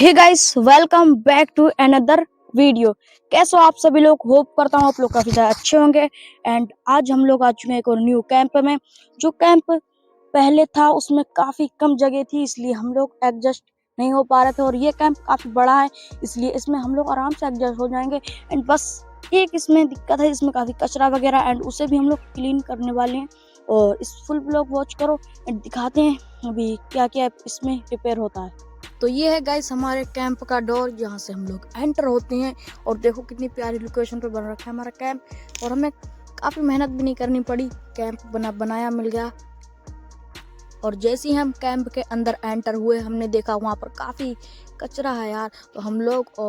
Hey guys, welcome back to another video. कैसे हो आप सभी लोग? होप करता हूँ आप लोग काफी ज्यादा अच्छे होंगे। एंड आज हम लोग आ चुके हैं एक और न्यू कैंप में। जो कैंप पहले था उसमें काफी कम जगह थी, इसलिए हम लोग एडजस्ट नहीं हो पा रहे थे। और ये कैंप काफी बड़ा है, इसलिए इसमें हम लोग आराम से एडजस्ट हो जाएंगे। एंड बस एक इसमें दिक्कत है, इसमें काफी कचरा वगैरह एंड उसे भी हम लोग क्लीन करने वाले हैं। और इस फुल ब्लॉग वॉच करो एंड दिखाते हैं अभी क्या क्या इसमें रिपेयर होता है। तो ये है गाइस हमारे कैंप का डोर, जहाँ से हम लोग एंटर होते हैं। और देखो कितनी प्यारी लोकेशन पे बन रखा है हमारा कैंप, और हमें काफ़ी मेहनत भी नहीं करनी पड़ी, कैंप बनाया मिल गया। और जैसे ही हम कैंप के अंदर एंटर हुए, हमने देखा वहाँ पर काफ़ी कचरा है यार। तो हम लोग कह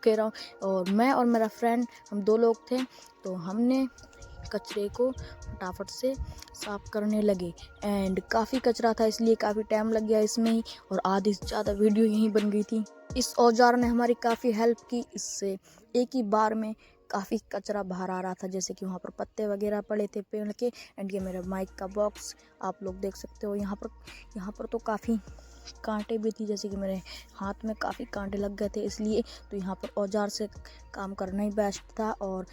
रहा हूँ, और मैं और मेरा फ्रेंड, हम दो लोग थे। तो हमने कचरे को फटाफट से साफ करने लगे। एंड काफ़ी कचरा था, इसलिए काफ़ी टाइम लग गया इसमें ही, और आधी से ज़्यादा वीडियो यहीं बन गई थी। इस औजार ने हमारी काफ़ी हेल्प की, इससे एक ही बार में काफ़ी कचरा बाहर आ रहा था। जैसे कि वहाँ पर पत्ते वगैरह पड़े थे पेड़ के। एंड ये मेरा माइक का बॉक्स आप लोग देख सकते हो। यहाँ पर तो काफ़ी कांटे भी थी, जैसे कि मेरे हाथ में काफ़ी कांटे लग गए थे, इसलिए तो यहाँ पर औजार से काम करना ही बेस्ट था। और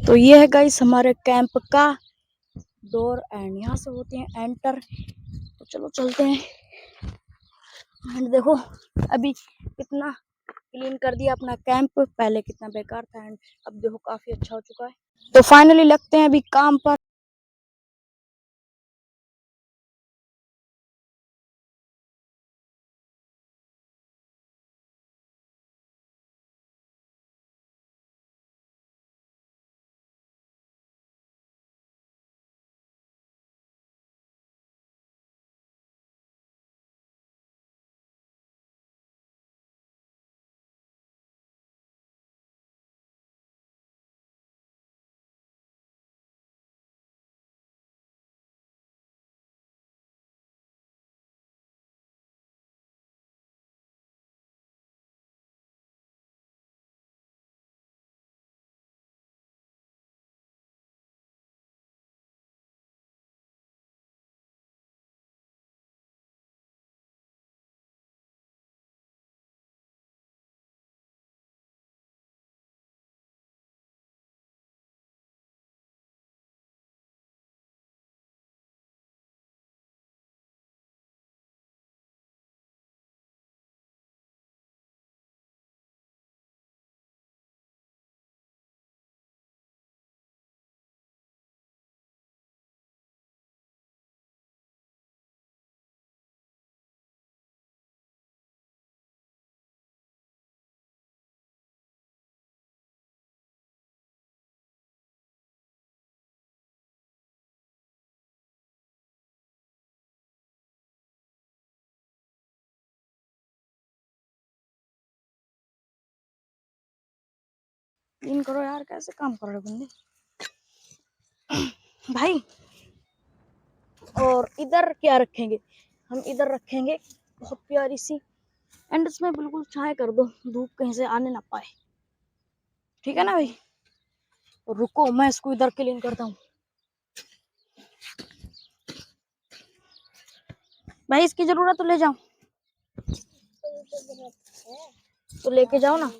तो ये है गाइस हमारे कैंप का डोर एंड यहाँ से होते हैं एंटर। तो चलो चलते हैं। एंड देखो अभी कितना क्लीन कर दिया अपना कैंप, पहले कितना बेकार था एंड अब देखो काफी अच्छा हो चुका है। तो फाइनली लगते हैं अभी काम पर। क्लीन करो यार, कैसे काम कर रहे हो बंदे भाई। और इधर क्या रखेंगे, हम इधर रखेंगे बहुत प्यारी सी एंड उसमें बिल्कुल छाया कर दो, धूप कहीं से आने ना पाए। ठीक है ना भाई। रुको मैं इसको इधर क्लीन करता हूँ। भाई इसकी जरूरत तो ले जाओ, तो लेके जाओ ना।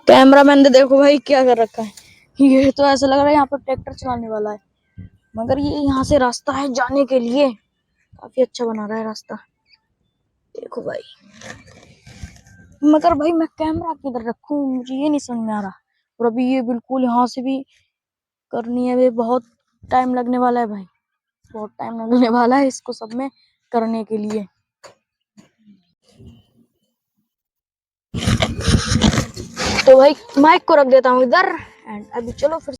कैमरामैन ने देखो भाई क्या कर रखा है। ये तो ऐसा लग रहा है यहाँ पर ट्रैक्टर चलाने वाला है, मगर ये यहाँ से रास्ता है जाने के लिए, काफी अच्छा बना रहा है रास्ता। देखो भाई, मगर भाई मैं कैमरा किधर रखूं, मुझे ये नहीं समझ में आ रहा। और अभी ये बिल्कुल यहाँ से भी करनी है, वे बहुत टाइम लगने वाला है भाई, बहुत टाइम लगने वाला है इसको सब में करने के लिए। तो भाई माइक को रख देता हूँ इधर, एंड अभी चलो फिर।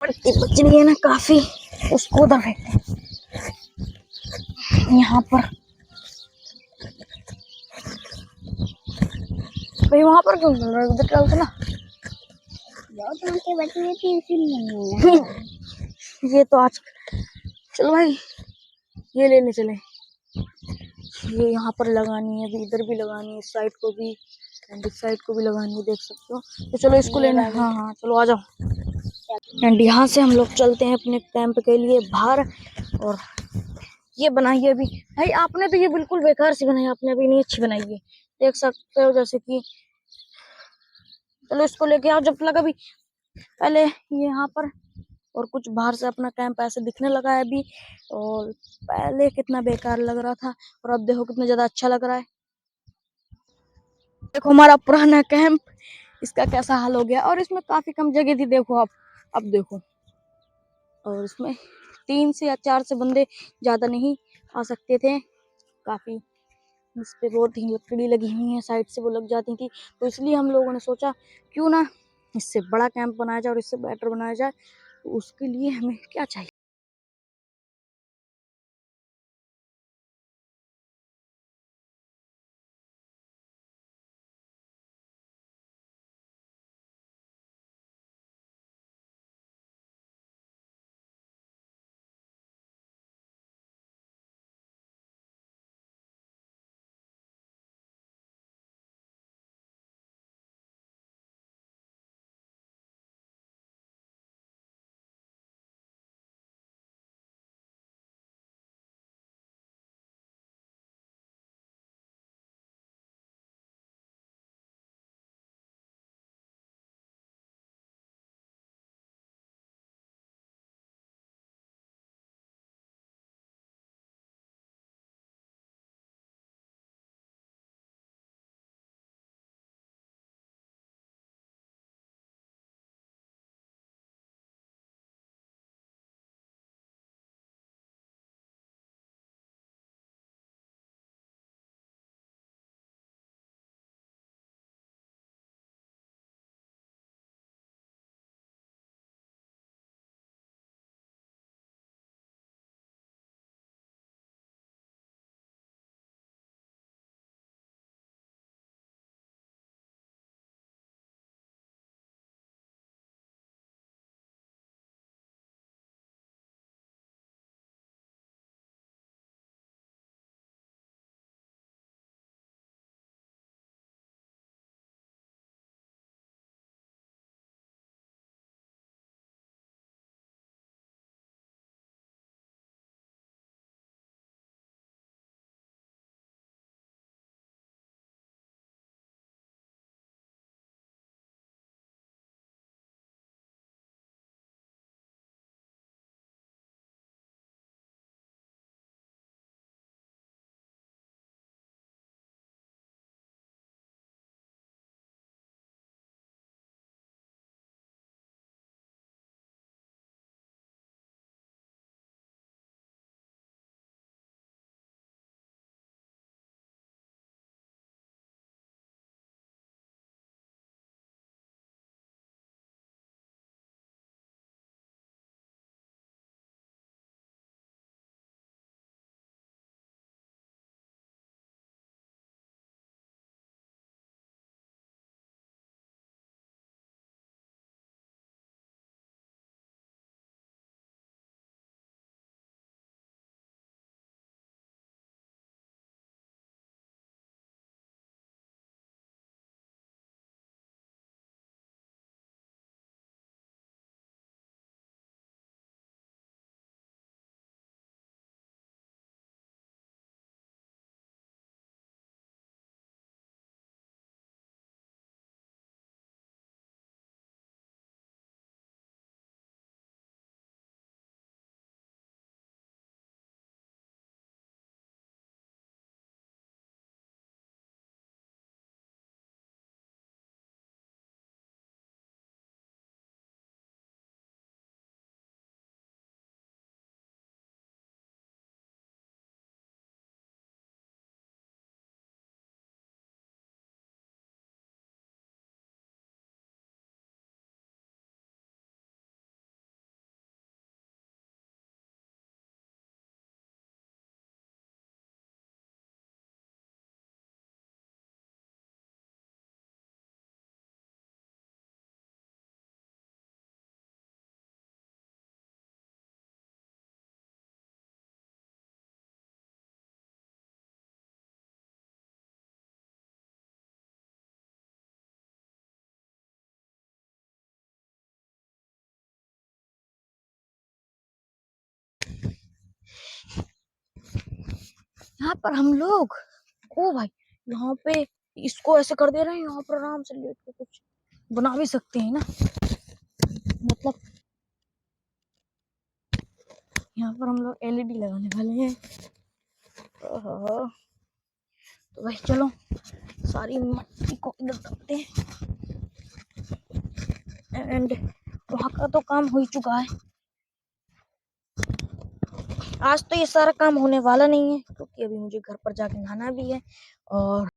मिट्टी बच रही है ना काफी, उसको उधर फेंकते हैं यहाँ पर। भाई वहां पर क्यों चल रहा है, उधर चलते ना। बची हुई थी इसीलिए ये तो आज, चलो भाई ये लेने चले। ये यहाँ पर लगानी है, अभी इधर भी लगानी है, इस साइड को भी एंड इस साइड को भी लगानी है, देख सकते हो। तो चलो इसको लेना। हाँ हाँ चलो आ जाओ। एंड यहाँ से हम लोग चलते हैं अपने कैंप के लिए बाहर। और ये बनाई है अभी भाई आपने, तो ये बिल्कुल बेकार सी बनाई आपने, अभी नहीं अच्छी बनाई है, देख सकते हो। जैसे कि चलो इसको लेके आओ। जब लगा अभी पहले ये यहाँ पर, और कुछ बाहर से अपना कैंप ऐसे दिखने लगा है अभी। और पहले कितना बेकार लग रहा था और अब देखो कितना ज्यादा अच्छा लग रहा है। देखो हमारा पुराना कैंप, इसका कैसा हाल हो गया। और इसमें काफी कम जगह थी, देखो आप, अब देखो। और इसमें 3 से या 4 से बंदे ज्यादा नहीं आ सकते थे। काफी इस पे बहुत ही लकड़ी लगी हुई है, साइड से वो लग जाती थी। तो इसलिए हम लोगों ने सोचा क्यों ना इससे बड़ा कैंप बनाया जाए और इससे बेटर बनाया जाए। तो उसके लिए हमें क्या चाहिए। यहाँ पर हम लोग, ओ भाई, यहाँ पे इसको ऐसे कर दे रहे हैं, यहाँ पर आराम से लेट के कुछ बना भी सकते हैं ना। मतलब यहाँ पर हम लोग एलईडी लगाने वाले हैं। ओहो, तो भाई चलो सारी मट्टी को इधर डालते हैं। एंड वहाँ का तो काम हो ही चुका है। आज तो ये सारा काम होने वाला नहीं है क्योंकि अभी मुझे घर पर जाके नहाना भी है। और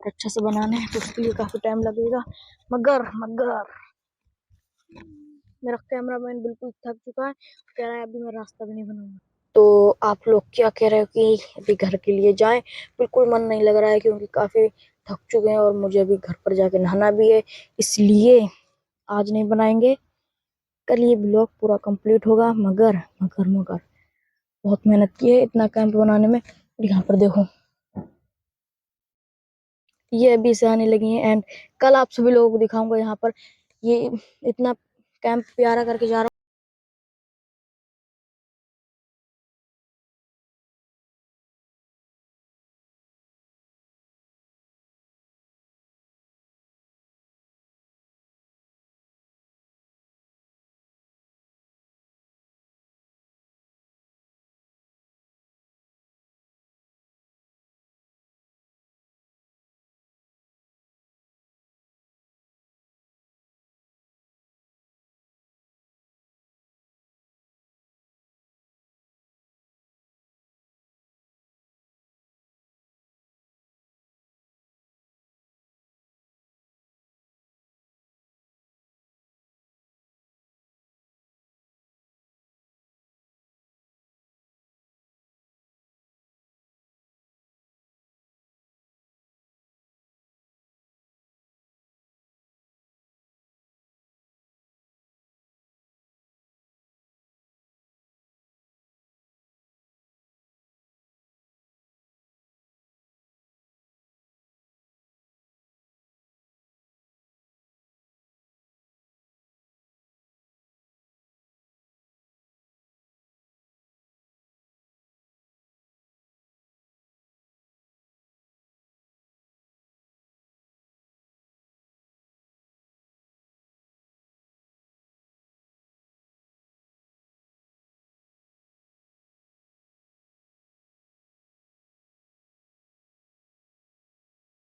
अच्छा से बनाना है तो उसके लिए काफी टाइम लगेगा। मगर मगर मेरा कैमरामैन बिल्कुल थक चुका है, कह रहा है अभी मैं रास्ता भी नहीं बनाऊंगा। तो आप लोग क्या कह रहे हो कि अभी घर के लिए जाएं? बिल्कुल मन नहीं लग रहा है क्योंकि काफी थक चुके हैं और मुझे अभी घर पर जाके नहाना भी है, इसलिए आज नहीं बनाएंगे, कल ये ब्लॉग पूरा कंप्लीट होगा, मगर मगर मगर बहुत मेहनत की है इतना कैंप बनाने में। यहाँ पर देखो ये अभी से आने लगी हैं एंड कल आप सभी लोगों को दिखाऊंगा यहाँ पर ये इतना कैंप प्यारा करके जा रहा हूँ।